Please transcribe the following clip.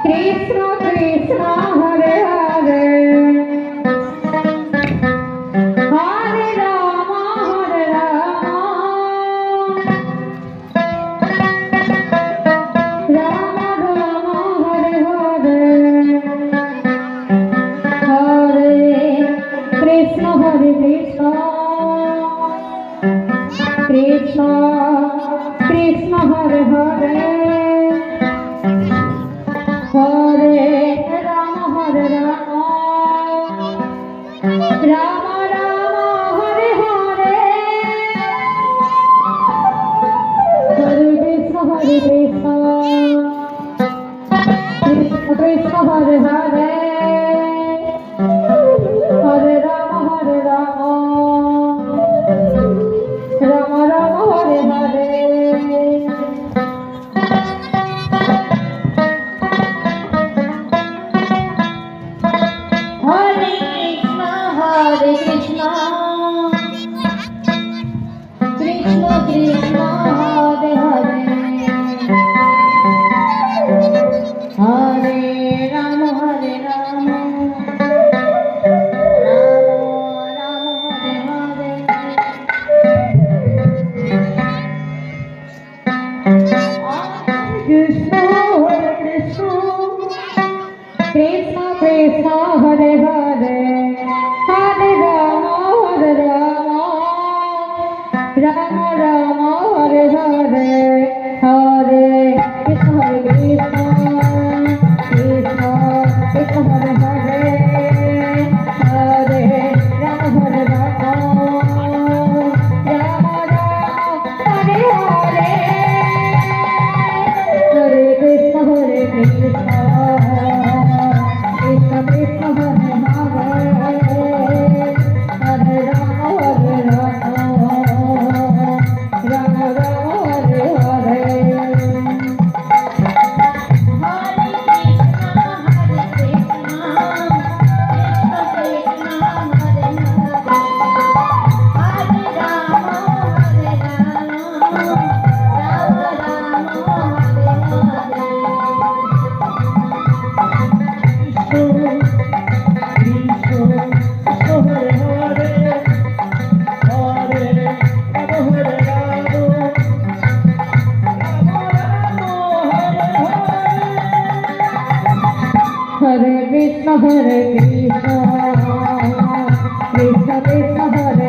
Krishna Krishna Hare Hare Hare Ram Ram Ram Hare Hare Hare Krishna Hare Krishna Krishna Krishna Hare Hare Hare Ram Ram Ram Hare Hare Hare Krishna Krishna Krishna Hare Hare Hare Ram Ram Ram Hare Hare Hare Krishna, Krishna Krishna, Hare Hare, Hare Rama, Hare Rama, Rama Rama, Hare Hare, Krishna, Hare Krishna, Krishna Krishna, Hare Hare. Hare Rama, Rama Rama, Hare Hare, Hare Krishna, Krishna Krishna, Krishna Hare Hare, Hare Rama, Rama Rama, Hare Hare, Hare Krishna, Krishna Krishna, Krishna Hare Hare. Hare Rama, Rama Rama, Hare Hare. Hare Krishna, Krishna Krishna, Hare